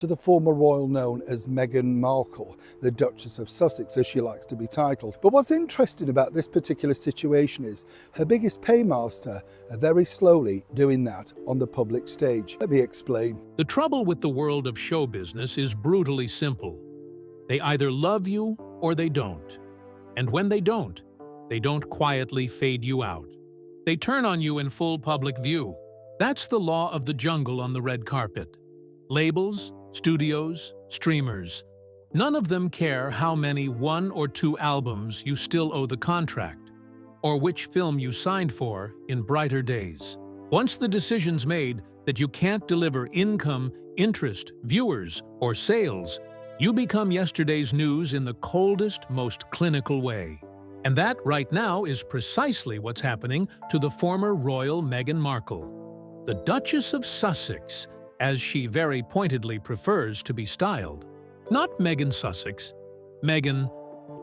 to the former royal known as Meghan Markle, the Duchess of Sussex, as she likes to be titled. But what's interesting about this particular situation is her biggest paymaster are very slowly doing that on the public stage. Let me explain. The trouble with the world of show business is brutally simple. They either love you or they don't. And when they don't quietly fade you out. They turn on you in full public view. That's the law of the jungle on the red carpet. Labels, studios, streamers, none of them care how many 1 or 2 albums you still owe the contract, or which film you signed for in brighter days. Once the decision's made that you can't deliver income, interest, viewers, or sales, you become yesterday's news in the coldest, most clinical way. And that, right now, is precisely what's happening to the former royal Meghan Markle, the Duchess of Sussex, as she very pointedly prefers to be styled. Not Meghan Sussex, Meghan,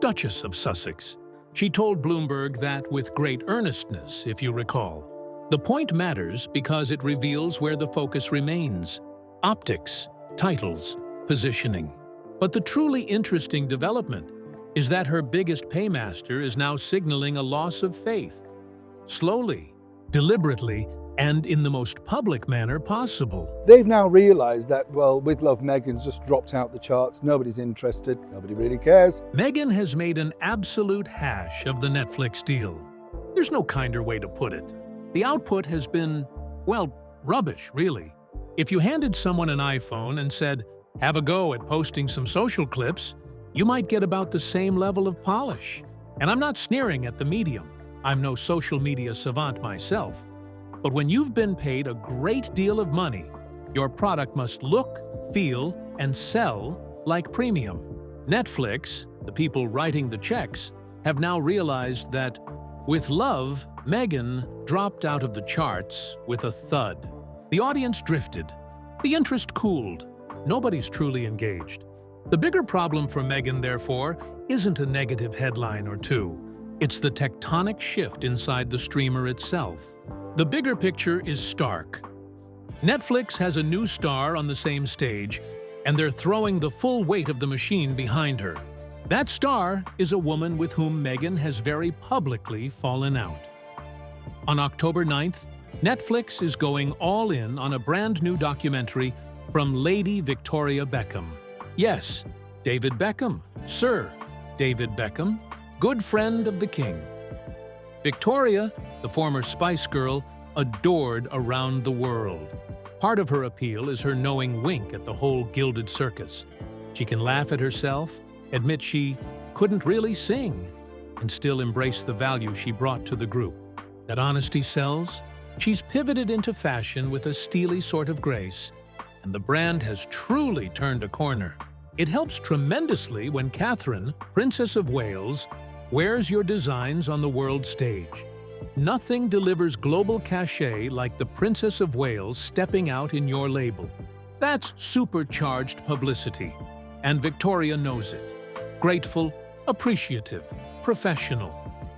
Duchess of Sussex. She told Bloomberg that with great earnestness, if you recall. The point matters because it reveals where the focus remains: optics, titles, positioning. But the truly interesting development is that her biggest paymaster is now signaling a loss of faith. Slowly, deliberately, and in the most public manner possible. They've now realised that, well, With Love Meghan's just dropped out the charts, nobody's interested, nobody really cares. Meghan has made an absolute hash of the Netflix deal. There's no kinder way to put it. The output has been, well, rubbish, really. If you handed someone an iPhone and said, "Have a go at posting some social clips," you might get about the same level of polish. And I'm not sneering at the medium. I'm no social media savant myself. But when you've been paid a great deal of money, your product must look, feel, and sell like premium. Netflix, the people writing the checks, have now realized that With Love, Meghan dropped out of the charts with a thud. The audience drifted. The interest cooled. Nobody's truly engaged. The bigger problem for Meghan, therefore, isn't a negative headline or two. It's the tectonic shift inside the streamer itself. The bigger picture is stark. Netflix has a new star on the same stage, and they're throwing the full weight of the machine behind her. That star is a woman with whom Meghan has very publicly fallen out. On October 9th, Netflix is going all in on a brand new documentary from Lady Victoria Beckham. Yes, David Beckham, Sir David Beckham, good friend of the king. Victoria, the former Spice Girl, adored around the world. Part of her appeal is her knowing wink at the whole gilded circus. She can laugh at herself, admit she couldn't really sing, and still embrace the value she brought to the group. That honesty sells. She's pivoted into fashion with a steely sort of grace, and the brand has truly turned a corner. It helps tremendously when Catherine, Princess of Wales, wears your designs on the world stage. Nothing delivers global cachet like the Princess of Wales stepping out in your label. That's supercharged publicity, and Victoria knows it. Grateful, appreciative, professional.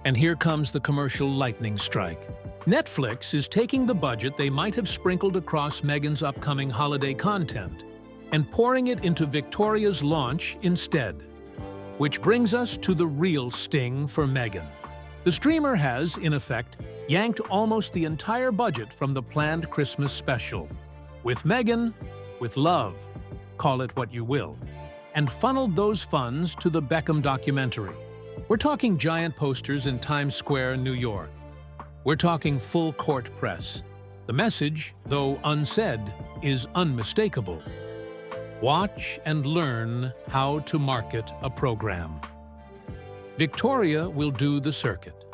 And here comes the commercial lightning strike. Netflix is taking the budget they might have sprinkled across Meghan's upcoming holiday content and pouring it into Victoria's launch instead. Which brings us to the real sting for Meghan. The streamer has, in effect, yanked almost the entire budget from the planned Christmas special. With Meghan, with love, call it what you will, and funneled those funds to the Beckham documentary. We're talking giant posters in Times Square, New York. We're talking full court press. The message, though unsaid, is unmistakable. Watch and learn how to market a program. Victoria will do the circuit.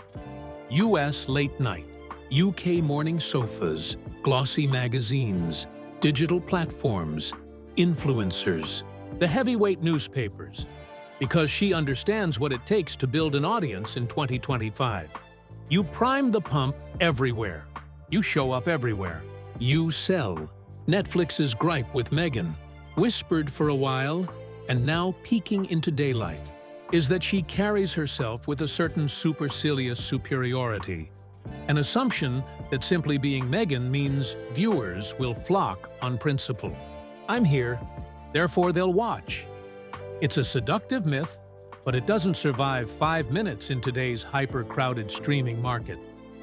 US late night, UK morning sofas, glossy magazines, digital platforms, influencers, the heavyweight newspapers, because she understands what it takes to build an audience in 2025. You prime the pump everywhere. You show up everywhere. You sell. Netflix's gripe with Meghan, whispered for a while and now peeking into daylight, is that she carries herself with a certain supercilious superiority, an assumption that simply being Meghan means viewers will flock on principle. I'm here, therefore they'll watch. It's a seductive myth, but it doesn't survive 5 minutes in today's hyper-crowded streaming market.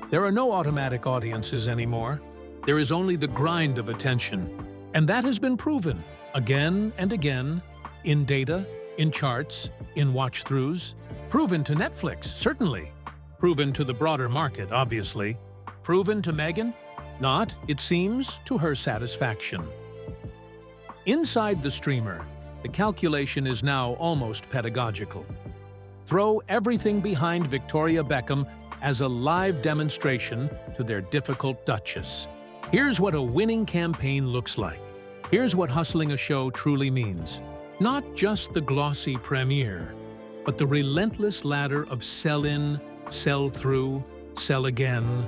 There are no automatic audiences anymore. There is only the grind of attention. And that has been proven again and again in data, in charts, in watch-throughs. Proven to Netflix, certainly. Proven to the broader market, obviously. Proven to Meghan? Not, it seems, to her satisfaction. Inside the streamer, the calculation is now almost pedagogical. Throw everything behind Victoria Beckham as a live demonstration to their difficult Duchess. Here's what a winning campaign looks like. Here's what hustling a show truly means. Not just the glossy premiere, but the relentless ladder of sell-in, sell-through, sell again.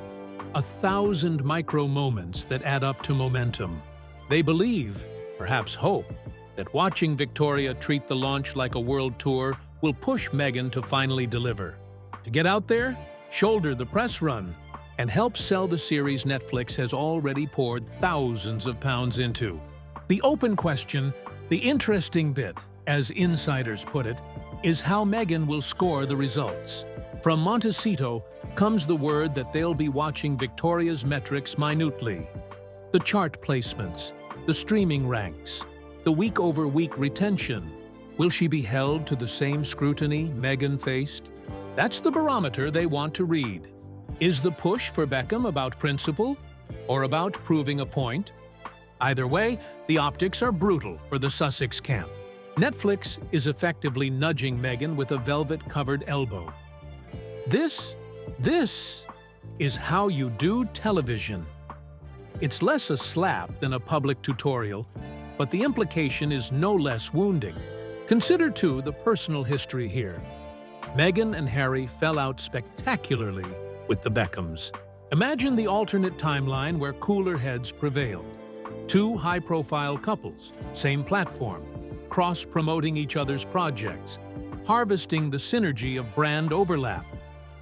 1,000 micro moments that add up to momentum. They believe, perhaps hope, that watching Victoria treat the launch like a world tour will push Meghan to finally deliver. To get out there, shoulder the press run, and help sell the series Netflix has already poured thousands of pounds into. The open question, the interesting bit, as insiders put it, is how Meghan will score the results. From Montecito comes the word that they'll be watching Victoria's metrics minutely. The chart placements, the streaming ranks, the week-over-week retention. Will she be held to the same scrutiny Meghan faced? That's the barometer they want to read. Is the push for Beckham about principle or about proving a point? Either way, the optics are brutal for the Sussex camp. Netflix is effectively nudging Meghan with a velvet-covered elbow. This is how you do television. It's less a slap than a public tutorial, but the implication is no less wounding. Consider, too, the personal history here. Meghan and Harry fell out spectacularly with the Beckhams. Imagine the alternate timeline where cooler heads prevailed. Two high-profile couples, same platform, cross-promoting each other's projects, harvesting the synergy of brand overlap.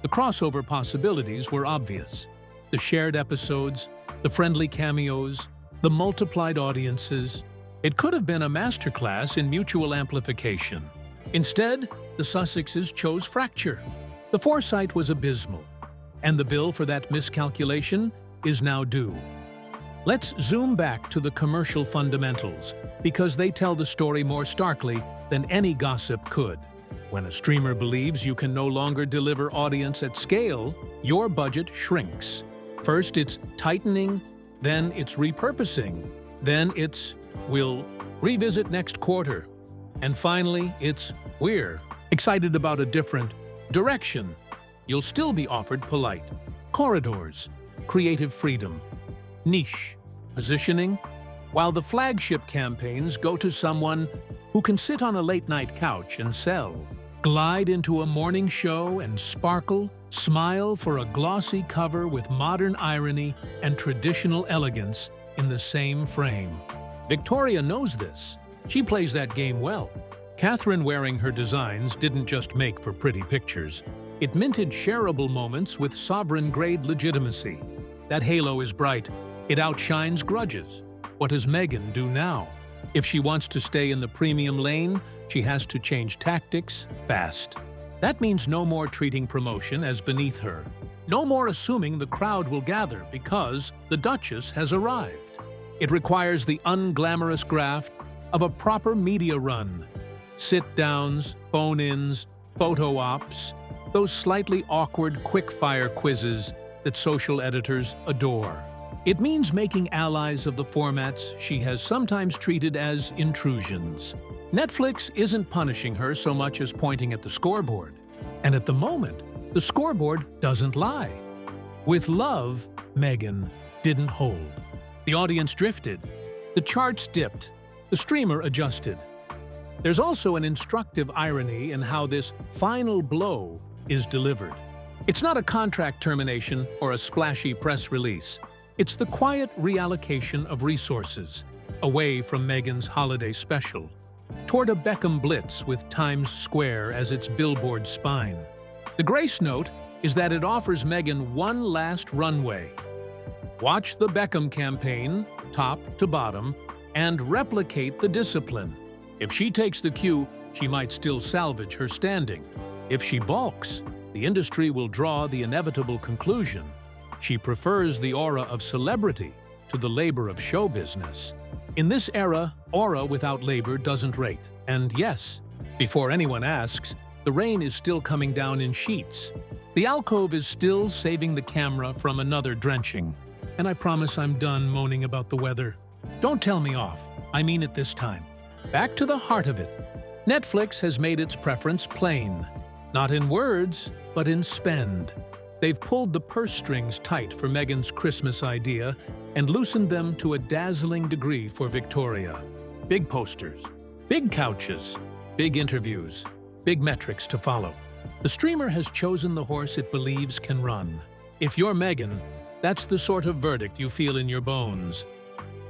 The crossover possibilities were obvious. The shared episodes, the friendly cameos, the multiplied audiences. It could have been a masterclass in mutual amplification. Instead, the Sussexes chose fracture. The foresight was abysmal, and the bill for that miscalculation is now due. Let's zoom back to the commercial fundamentals, because they tell the story more starkly than any gossip could. When a streamer believes you can no longer deliver audience at scale, your budget shrinks. First, it's tightening, then it's repurposing, then it's, we'll revisit next quarter, and finally, it's, we're excited about a different direction. You'll still be offered polite corridors, creative freedom, niche positioning, while the flagship campaigns go to someone who can sit on a late-night couch and sell, glide into a morning show and sparkle, smile for a glossy cover with modern irony and traditional elegance in the same frame. Victoria knows this. She plays that game well. Catherine wearing her designs didn't just make for pretty pictures. It minted shareable moments with sovereign-grade legitimacy. That halo is bright. It outshines grudges. What does Meghan do now? If she wants to stay in the premium lane, she has to change tactics fast. That means no more treating promotion as beneath her. No more assuming the crowd will gather because the Duchess has arrived. It requires the unglamorous graft of a proper media run. Sit-downs, phone-ins, photo ops, those slightly awkward quick-fire quizzes that social editors adore. It means making allies of the formats she has sometimes treated as intrusions. Netflix isn't punishing her so much as pointing at the scoreboard. And at the moment, the scoreboard doesn't lie. With love, Meghan didn't hold. The audience drifted. The charts dipped. The streamer adjusted. There's also an instructive irony in how this final blow is delivered. It's not a contract termination or a splashy press release. It's the quiet reallocation of resources, away from Meghan's holiday special, toward a Beckham blitz with Times Square as its billboard spine. The grace note is that it offers Meghan one last runway. Watch the Beckham campaign, top to bottom, and replicate the discipline. If she takes the cue, she might still salvage her standing. If she balks, the industry will draw the inevitable conclusion. She prefers the aura of celebrity to the labor of show business. In this era, aura without labor doesn't rate. And yes, before anyone asks, the rain is still coming down in sheets. The alcove is still saving the camera from another drenching. And I promise I'm done moaning about the weather. Don't tell me off. I mean it this time. Back to the heart of it. Netflix has made its preference plain. Not in words, but in spend. They've pulled the purse strings tight for Meghan's Christmas idea and loosened them to a dazzling degree for Victoria. Big posters, big couches, big interviews, big metrics to follow. The streamer has chosen the horse it believes can run. If you're Meghan, that's the sort of verdict you feel in your bones.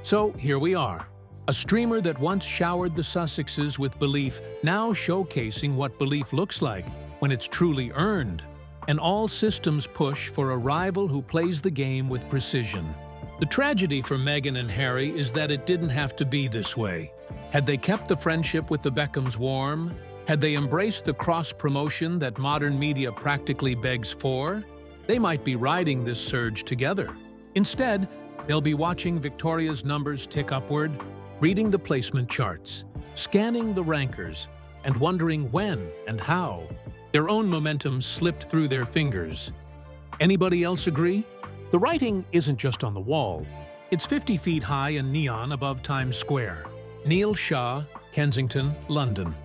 So here we are. A streamer that once showered the Sussexes with belief, now showcasing what belief looks like when it's truly earned. And all systems push for a rival who plays the game with precision. The tragedy for Meghan and Harry is that it didn't have to be this way. Had they kept the friendship with the Beckhams warm? Had they embraced the cross-promotion that modern media practically begs for? They might be riding this surge together. Instead, they'll be watching Victoria's numbers tick upward, reading the placement charts, scanning the rankers, and wondering when and how their own momentum slipped through their fingers. Anybody else agree? The writing isn't just on the wall. It's 50 feet high and neon above Times Square. Neil Shah, Kensington, London.